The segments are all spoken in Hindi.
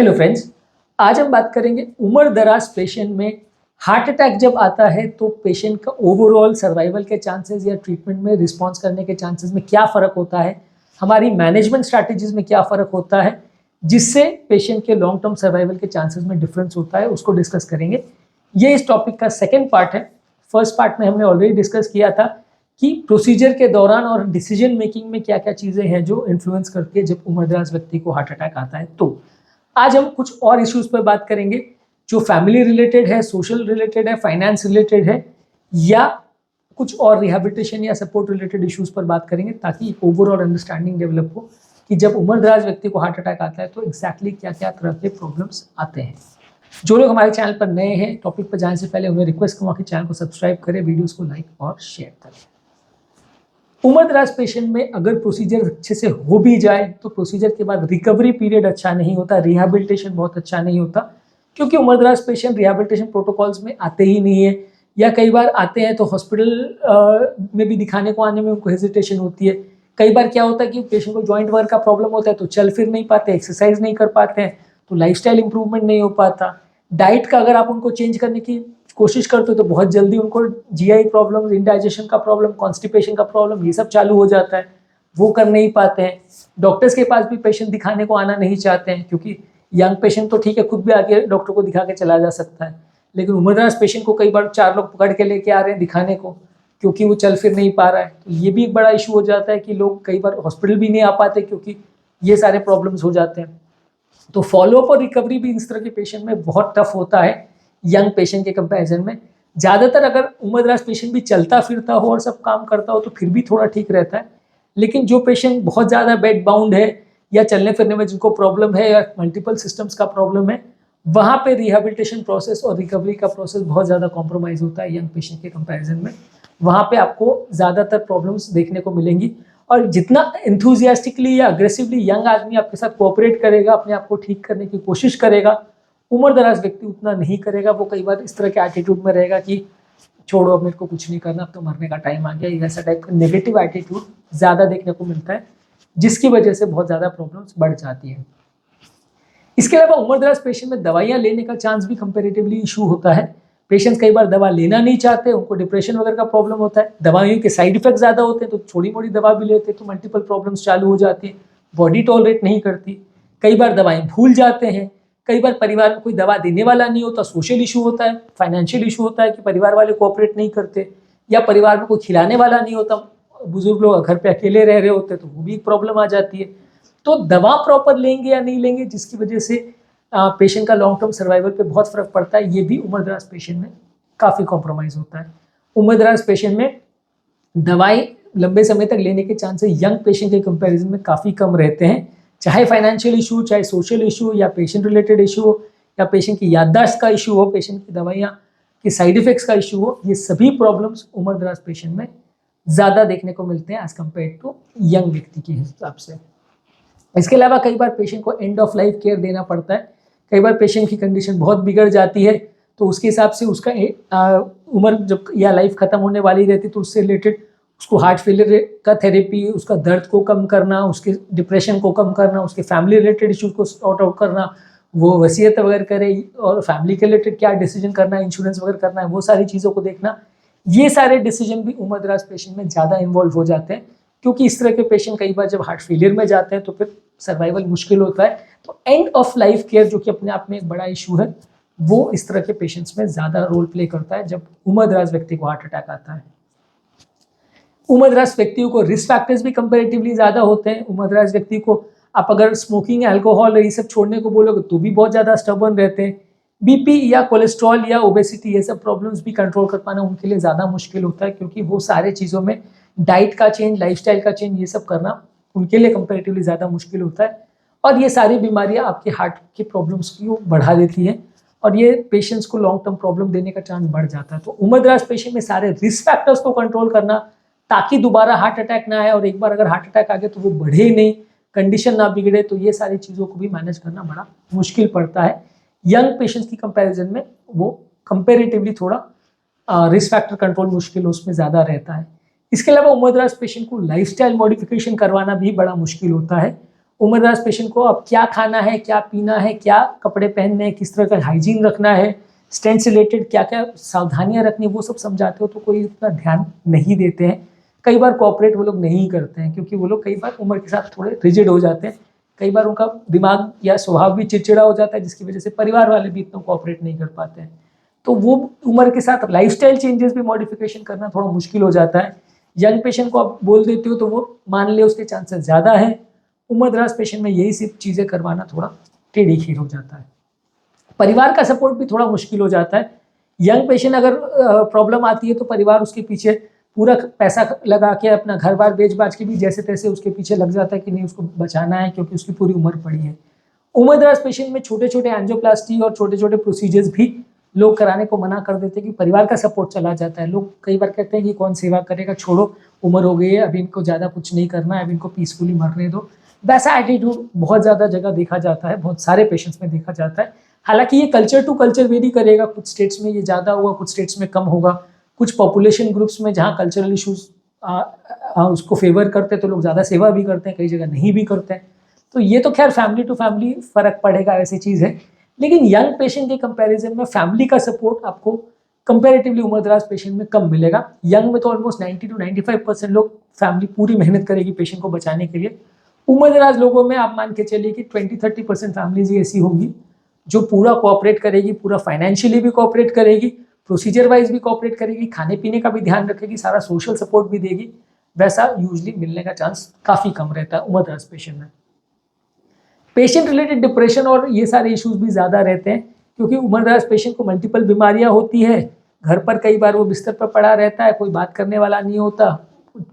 हेलो फ्रेंड्स, आज हम बात करेंगे उम्र दराज पेशेंट में हार्ट अटैक जब आता है तो पेशेंट का ओवरऑल सर्वाइवल के चांसेस या ट्रीटमेंट में रिस्पॉन्स करने के चांसेस में क्या फ़र्क होता है, हमारी मैनेजमेंट स्ट्रैटेजीज में क्या फ़र्क होता है, जिससे पेशेंट के लॉन्ग टर्म सर्वाइवल के चांसेस में डिफरेंस होता है, उसको डिस्कस करेंगे। ये इस टॉपिक का सेकेंड पार्ट है। फर्स्ट पार्ट में हमने ऑलरेडी डिस्कस किया था कि प्रोसीजर के दौरान और डिसीजन मेकिंग में क्या क्या चीज़ें हैं जो इन्फ्लुएंस करती है जब उम्र दराज व्यक्ति को हार्ट अटैक आता है। तो आज हम कुछ और इश्यूज पर बात करेंगे जो फैमिली रिलेटेड है, सोशल रिलेटेड है, फाइनेंस रिलेटेड है, या कुछ और रिहैबिलिटेशन या सपोर्ट रिलेटेड इश्यूज पर बात करेंगे ताकि ओवरऑल अंडरस्टैंडिंग डेवलप हो कि जब उम्र दराज व्यक्ति को हार्ट अटैक आता है तो एग्जैक्टली क्या क्या तरह के प्रॉब्लम्स आते हैं। जो लोग हमारे चैनल पर नए हैं, टॉपिक पर जाने से पहले उन्हें रिक्वेस्ट करूँगा कि चैनल को सब्सक्राइब करें, वीडियोज़ को लाइक और शेयर करें। उम्र दराज पेशेंट में अगर प्रोसीजर अच्छे से हो भी जाए तो प्रोसीजर के बाद रिकवरी पीरियड अच्छा नहीं होता, रिहैबिलिटेशन बहुत अच्छा नहीं होता, क्योंकि उम्र दराज पेशेंट रिहैबिलिटेशन प्रोटोकॉल्स में आते ही नहीं है, या कई बार आते हैं तो हॉस्पिटल में भी दिखाने को आने में उनको हेजिटेशन होती है। कई बार क्या होता है कि पेशेंट को जॉइंट वर्क का प्रॉब्लम होता है तो चल फिर नहीं पाते, एक्सरसाइज नहीं कर पाते हैं, तो लाइफस्टाइल इंप्रूवमेंट नहीं हो पाता। डाइट का अगर आप उनको चेंज करने की कोशिश करते हो तो बहुत जल्दी उनको जीआई प्रॉब्लम, इंडाइजेशन का प्रॉब्लम, कॉन्स्टिपेशन का प्रॉब्लम, ये सब चालू हो जाता है, वो कर नहीं पाते हैं। डॉक्टर्स के पास भी पेशेंट दिखाने को आना नहीं चाहते हैं, क्योंकि यंग पेशेंट तो ठीक है खुद भी आके डॉक्टर को दिखा के चला जा सकता है, लेकिन उम्रदराज पेशेंट को कई बार 4 लोग पकड़ के लेके आ रहे हैं दिखाने को क्योंकि वो चल फिर नहीं पा रहा है। तो ये भी एक बड़ा इशू हो जाता है कि लोग कई बार हॉस्पिटल भी नहीं आ पाते क्योंकि ये सारे प्रॉब्लम्स हो जाते हैं। तो फॉलोअप और रिकवरी भी इस तरह के पेशेंट में बहुत टफ होता है यंग पेशेंट के कंपैरिजन में। ज़्यादातर अगर उम्रदराज पेशेंट भी चलता फिरता हो और सब काम करता हो तो फिर भी थोड़ा ठीक रहता है, लेकिन जो पेशेंट बहुत ज़्यादा बेड बाउंड है या चलने फिरने में जिनको प्रॉब्लम है या मल्टीपल सिस्टम्स का प्रॉब्लम है, वहाँ पे रिहैबिलिटेशन प्रोसेस और रिकवरी का प्रोसेस बहुत ज़्यादा कॉम्प्रोमाइज़ होता है यंग पेशेंट के कंपैरिजन में। वहाँ पे आपको ज़्यादातर प्रॉब्लम्स देखने को मिलेंगी, और जितना एंथुजियास्टिकली या अग्रेसिवली यंग आदमी आपके साथ कोऑपरेट करेगा, अपने आप को ठीक करने की कोशिश करेगा, उम्र दराज व्यक्ति उतना नहीं करेगा। वो कई बार इस तरह के एटीट्यूड में रहेगा कि छोड़ो अब मेरे को कुछ नहीं करना, अब तो मरने का टाइम आ गया, ऐसा टाइप का नेगेटिव एटीट्यूड ज़्यादा देखने को मिलता है, जिसकी वजह से बहुत ज़्यादा प्रॉब्लम्स बढ़ जाती हैं। इसके अलावा उम्र दराज पेशेंट में दवाइयाँ लेने का चांस भी कंपेरेटिवली इशू होता है। पेशेंट्स कई बार दवा लेना नहीं चाहते, उनको डिप्रेशन वगैरह का प्रॉब्लम होता है, दवाइयों के साइड इफेक्ट ज़्यादा होते हैं तो थोड़ी मोड़ी दवा भी लेते हैं तो मल्टीपल प्रॉब्लम्स चालू हो जाती है, बॉडी टॉलरेट नहीं करती, कई बार दवाएं भूल जाते हैं, कई बार परिवार में कोई दवा देने वाला नहीं होता, सोशल इशू होता है, फाइनेंशियल इशू होता है कि परिवार वाले कोऑपरेट नहीं करते, या परिवार में कोई खिलाने वाला नहीं होता, बुजुर्ग लोग घर पे अकेले रह रहे होते तो वो भी एक प्रॉब्लम आ जाती है। तो दवा प्रॉपर लेंगे या नहीं लेंगे, जिसकी वजह से पेशेंट का लॉन्ग टर्म सर्वाइवल पे बहुत फर्क पड़ता है, ये भी उम्र दराज पेशेंट में काफ़ी कॉम्प्रोमाइज़ होता है। उम्र दराज पेशेंट में दवाई लंबे समय तक लेने के चांसेस यंग पेशेंट के कंपैरिजन में काफ़ी कम रहते हैं, चाहे फाइनेंशियल इशू, चाहे सोशल इशू, या पेशेंट रिलेटेड इशू हो, या पेशेंट की याददाश्त का इशू हो, पेशेंट की दवाइयाँ के साइड इफेक्ट्स का इशू हो, ये सभी प्रॉब्लम्स उम्र दराज पेशेंट में ज़्यादा देखने को मिलते हैं एज कम्पेयर टू यंग व्यक्ति के हिसाब से। इसके अलावा कई बार पेशेंट को एंड ऑफ लाइफ केयर देना पड़ता है। कई बार पेशेंट की कंडीशन बहुत बिगड़ जाती है तो उसके हिसाब से उसका उम्र जब या लाइफ खत्म होने वाली रहती है तो उससे रिलेटेड उसको हार्ट फेलियर का थेरेपी, उसका दर्द को कम करना, उसके डिप्रेशन को कम करना, उसके फैमिली रिलेटेड इश्यूज को सॉर्ट आउट करना, वो वसीयत वगैरह करे, और फैमिली के रिलेटेड क्या डिसीजन करना है, इंश्योरेंस वगैरह करना है, वो सारी चीज़ों को देखना, ये सारे डिसीजन भी उम्र दराज पेशेंट में ज़्यादा इन्वॉल्व हो जाते हैं, क्योंकि इस तरह के पेशेंट कई बार जब हार्ट फेलियर में जाते हैं तो फिर सर्वाइवल मुश्किल होता है। तो एंड ऑफ लाइफ केयर जो कि अपने आप में एक बड़ा इशू है, वो इस तरह के पेशेंट्स में ज़्यादा रोल प्ले करता है जब उम्र दराज व्यक्ति को हार्ट अटैक आता है। उम्र दराज व्यक्तियों को रिस्क फैक्टर्स भी कंपैरेटिवली ज़्यादा होते हैं। उम्र दराज व्यक्ति को आप अगर स्मोकिंग, अल्कोहल ये सब छोड़ने को बोलोगे तो भी बहुत ज़्यादा स्टबर्न रहते हैं। बीपी या कोलेस्ट्रॉल या ओबेसिटी, ये सब प्रॉब्लम्स भी कंट्रोल कर पाना उनके लिए ज़्यादा मुश्किल होता है, क्योंकि वो सारे चीज़ों में डाइट का चेंज, लाइफस्टाइल का चेंज, ये सब करना उनके लिए कंपैरेटिवली ज़्यादा मुश्किल होता है। और ये सारी बीमारियाँ आपके हार्ट की प्रॉब्लम्स को बढ़ा देती हैं और ये पेशेंट्स को लॉन्ग टर्म प्रॉब्लम देने का चांस बढ़ जाता है। तो उम्र दराज पेशेंट में सारे रिस्क फैक्टर्स को कंट्रोल करना ताकि दोबारा हार्ट अटैक ना आए, और एक बार अगर हार्ट अटैक आ गया तो वो बढ़े नहीं, कंडीशन ना बिगड़े, तो ये सारी चीज़ों को भी मैनेज करना बड़ा मुश्किल पड़ता है। यंग पेशेंट्स की कंपैरिजन में वो कंपेरेटिवली थोड़ा रिस्क फैक्टर कंट्रोल मुश्किल उसमें ज़्यादा रहता है। इसके अलावा उम्र दराज पेशेंट को लाइफस्टाइल मॉडिफिकेशन करवाना भी बड़ा मुश्किल होता है। उम्रदराज पेशेंट को अब क्या खाना है, क्या पीना है, क्या कपड़े पहनने हैं, किस तरह का हाइजीन रखना है, स्टेंट से रिलेटेड क्या क्या सावधानियां रखनी, वो सब समझाते हो तो कोई इतना ध्यान नहीं देते हैं। कई बार कोऑपरेट वो लोग नहीं करते हैं, क्योंकि वो लोग कई बार उम्र के साथ थोड़े रिजिड हो जाते हैं। कई बार उनका दिमाग या स्वभाव भी चिड़चिड़ा हो जाता है, जिसकी वजह से परिवार वाले भी इतना कोऑपरेट नहीं कर पाते हैं। तो वो उम्र के साथ लाइफस्टाइल चेंजेस भी मॉडिफिकेशन करना थोड़ा मुश्किल हो जाता है। यंग पेशेंट को आप बोल देते हो तो वो मान ले, उसके चांसेस ज़्यादा है। उम्रदराज पेशेंट में यही सब चीज़ें करवाना थोड़ा टेढ़ी खीर हो जाता है। परिवार का सपोर्ट भी थोड़ा मुश्किल हो जाता है। यंग पेशेंट अगर प्रॉब्लम आती है तो परिवार उसके पीछे पूरा पैसा लगा के, अपना घर बार बेच बाच के भी जैसे तैसे उसके पीछे लग जाता है कि नहीं उसको बचाना है, क्योंकि उसकी पूरी उम्र पड़ी है। उम्रदराज पेशेंट में छोटे छोटे एंजियोप्लास्टी और छोटे छोटे प्रोसीजर्स भी लोग कराने को मना कर देते हैं कि परिवार का सपोर्ट चला जाता है। लोग कई बार कहते हैं कि कौन सेवा करेगा, छोड़ो, उम्र हो गई है, अभी इनको ज़्यादा कुछ नहीं करना है, अभी इनको पीसफुली मरने दो। वैसा एटीट्यूड बहुत ज़्यादा जगह देखा जाता है, बहुत सारे पेशेंट्स में देखा जाता है। हालांकि ये कल्चर टू कल्चर वेरी करेगा, कुछ स्टेट्स में ये ज़्यादा होगा, कुछ स्टेट्स में कम होगा। कुछ पॉपुलेशन ग्रुप्स में जहाँ कल्चरल इशूज़ उसको फेवर करते हैं तो लोग ज़्यादा सेवा भी करते हैं, कई जगह नहीं भी करते हैं। तो ये तो खैर फैमिली टू फैमिली फ़र्क पड़ेगा, ऐसी चीज़ है। लेकिन यंग पेशेंट के कंपैरिजन में फैमिली का सपोर्ट आपको कंपैरेटिवली उम्रदराज पेशेंट में कम मिलेगा। यंग में तो ऑलमोस्ट 90 to 95% लोग फैमिली पूरी मेहनत करेगी पेशेंट को बचाने के लिए। उम्रदराज लोगों में आप मान के चलिए कि 20-30% फैमिलीज ऐसी होंगी जो पूरा कोऑपरेट करेगी, पूरा फाइनेंशियली भी कोऑपरेट करेगी, प्रोसीजर वाइज भी कोऑपरेट करेगी, खाने पीने का भी ध्यान रखेगी, सारा सोशल सपोर्ट भी देगी। वैसा यूजली मिलने का चांस काफ़ी कम रहता है उम्रदराज पेशेंट में। पेशेंट रिलेटेड डिप्रेशन और ये सारे इश्यूज भी ज़्यादा रहते हैं, क्योंकि उम्रदराज पेशेंट को मल्टीपल बीमारियां होती है। घर पर कई बार वो बिस्तर पर पड़ा रहता है, कोई बात करने वाला नहीं होता,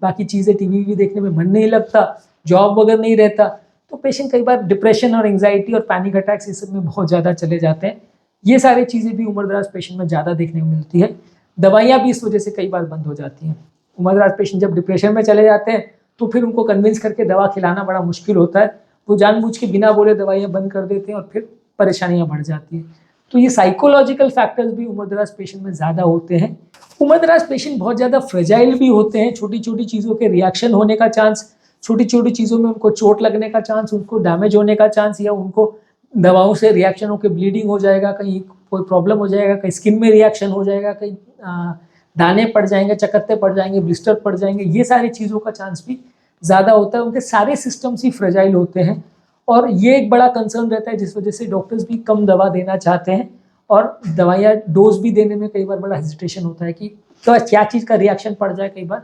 बाकी चीज़ें टीवी भी देखने में मन नहीं लगता, जॉब वगैरह नहीं रहता, तो पेशेंट कई बार डिप्रेशन और एंग्जाइटी और पैनिक अटैक्स इस सब में बहुत ज़्यादा चले जाते हैं। ये सारी चीज़ें भी उम्रदराज पेशेंट में ज़्यादा देखने को मिलती है। दवाइयाँ भी इस वजह से कई बार बंद हो जाती हैं। उम्रदराज पेशेंट जब डिप्रेशन में चले जाते हैं तो फिर उनको कन्विंस करके दवा खिलाना बड़ा मुश्किल होता है। वो जानबूझ के बिना बोले दवाइयाँ बंद कर देते हैं और फिर परेशानियाँ बढ़ जाती हैं। तो ये साइकोलॉजिकल फैक्टर्स भी उम्रदराज पेशेंट में ज़्यादा होते हैं। उम्रदराज पेशेंट बहुत ज़्यादा फ्रेजाइल भी होते हैं। छोटी छोटी चीज़ों के रिएक्शन होने का चांस, छोटी छोटी चीज़ों में उनको चोट लगने का चांस, उनको डैमेज होने का चांस, या उनको दवाओं से रिएक्शन होकर ब्लीडिंग हो जाएगा, कहीं कोई प्रॉब्लम हो जाएगा, कहीं स्किन में रिएक्शन हो जाएगा, कहीं दाने पड़ जाएंगे, चकत्ते पड़ जाएंगे, ब्लिस्टर पड़ जाएंगे, ये सारी चीज़ों का चांस भी ज़्यादा होता है। उनके सारे सिस्टम्स ही फ्रेजाइल होते हैं और ये एक बड़ा कंसर्न रहता है, जिस वजह से डॉक्टर्स भी कम दवा देना चाहते हैं और दवाइयाँ डोज भी देने में कई बार बड़ा हेजिटेशन होता है कि क्या चीज़ का रिएक्शन पड़ जाए, कई बार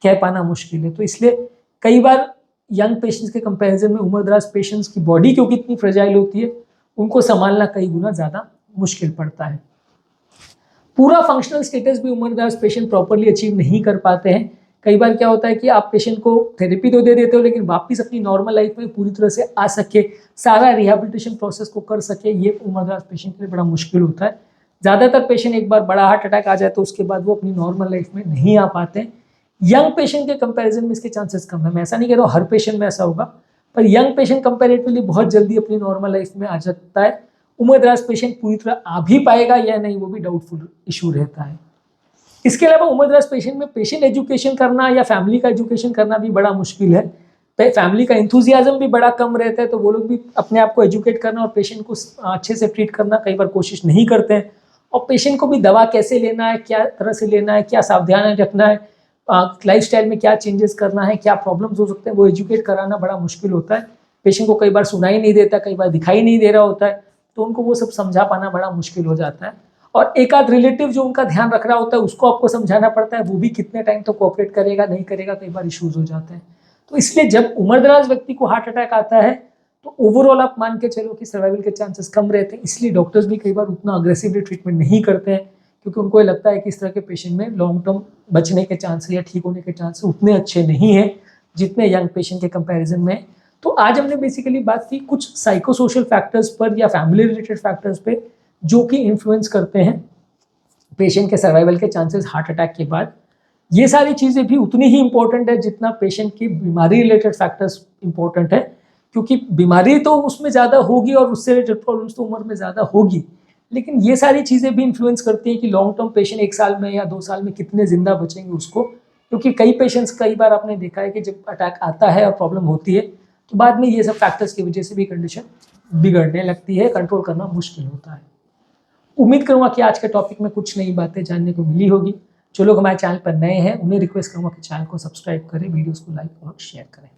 कह पाना मुश्किल है। तो इसलिए कई बार यंग पेशेंट्स के कंपैरिजन में उम्रदराज पेशेंट्स की बॉडी क्योंकि इतनी फ्रेजाइल होती है, उनको संभालना कई गुना ज़्यादा मुश्किल पड़ता है। पूरा फंक्शनल स्टेटस भी उम्रदराज पेशेंट प्रॉपरली अचीव नहीं कर पाते हैं। कई बार क्या होता है कि आप पेशेंट को थेरेपी तो दे देते हो, लेकिन वापस अपनी नॉर्मल लाइफ में पूरी तरह से आ सके, सारा रिहेबिलिटेशन प्रोसेस को कर सके, ये उम्रदराज पेशेंट के लिए बड़ा मुश्किल होता है। ज़्यादातर पेशेंट एक बार बड़ा हार्ट अटैक आ जाए तो उसके बाद वो अपनी नॉर्मल लाइफ में नहीं आ पाते हैं। यंग पेशेंट के कंपैरिजन में इसके चांसेस कम है। मैं ऐसा नहीं कह रहा हूँ हर पेशेंट में ऐसा होगा, पर यंग पेशेंट कंपैरेटिवली बहुत जल्दी अपनी नॉर्मल लाइफ में आ जाता है। उम्रदराज पेशेंट पूरी तरह आ भी पाएगा या नहीं, वो भी डाउटफुल इशू रहता है। इसके अलावा उम्रदराज पेशेंट में पेशेंट एजुकेशन करना या फैमिली का एजुकेशन करना भी बड़ा मुश्किल है। फैमिली का इंथुजियाज्म भी बड़ा कम रहता है, तो वो लोग भी अपने आप को एजुकेट करना और पेशेंट को अच्छे से ट्रीट करना कई बार कोशिश नहीं करते हैं। और पेशेंट को भी दवा कैसे लेना है, क्या तरह से लेना है, क्या सावधानी रखना है, लाइफस्टाइल में क्या चेंजेस करना है, क्या प्रॉब्लम्स हो सकते हैं, वो एजुकेट कराना बड़ा मुश्किल होता है। पेशेंट को कई बार सुनाई नहीं देता, कई बार दिखाई नहीं दे रहा होता है, तो उनको वो सब समझा पाना बड़ा मुश्किल हो जाता है। और एक आध रिलेटिव जो उनका ध्यान रख रहा होता है उसको आपको समझाना पड़ता है, वो भी कितने टाइम तो कोऑपरेट करेगा नहीं करेगा, कई बार इश्यूज हो जाते हैं। तो इसलिए जब उम्रदराज व्यक्ति को हार्ट अटैक आता है तो ओवरऑल आप मान के चलो कि सर्वाइवल के चांसेस कम रहते हैं। इसलिए डॉक्टर्स भी कई बार उतना अग्रेसिवली ट्रीटमेंट नहीं करते हैं, क्योंकि उनको ये लगता है कि इस तरह के पेशेंट में लॉन्ग टर्म बचने के चांसेस या ठीक होने के चांसेस उतने अच्छे नहीं हैं जितने यंग पेशेंट के कंपैरिजन में। तो आज हमने बेसिकली बात की कुछ साइकोसोशल फैक्टर्स पर या फैमिली रिलेटेड फैक्टर्स पे जो कि इन्फ्लुएंस करते हैं पेशेंट के सर्वाइवल के चांसेस हार्ट अटैक के बाद। ये सारी चीज़ें भी उतनी ही इंपॉर्टेंट है जितना पेशेंट की बीमारी रिलेटेड फैक्टर्स इंपॉर्टेंट है, क्योंकि बीमारी तो उसमें ज़्यादा होगी और उससे रिलेटेड प्रॉब्लम्स तो उम्र में ज़्यादा होगी, लेकिन ये सारी चीज़ें भी इन्फ्लुएंस करती हैं कि लॉन्ग टर्म पेशेंट 1 साल में या 2 साल में कितने ज़िंदा बचेंगे उसको। क्योंकि कई पेशेंट्स, कई बार आपने देखा है कि जब अटैक आता है और प्रॉब्लम होती है तो बाद में ये सब फैक्टर्स की वजह से भी कंडीशन बिगड़ने लगती है, कंट्रोल करना मुश्किल होता है। उम्मीद करूँगा कि आज के टॉपिक में कुछ नई बातें जानने को मिली होगी। जो लोग हमारे चैनल पर नए हैं उन्हें रिक्वेस्ट करूँगा कि चैनल को सब्सक्राइब करें, वीडियोज़ को लाइक और शेयर करें।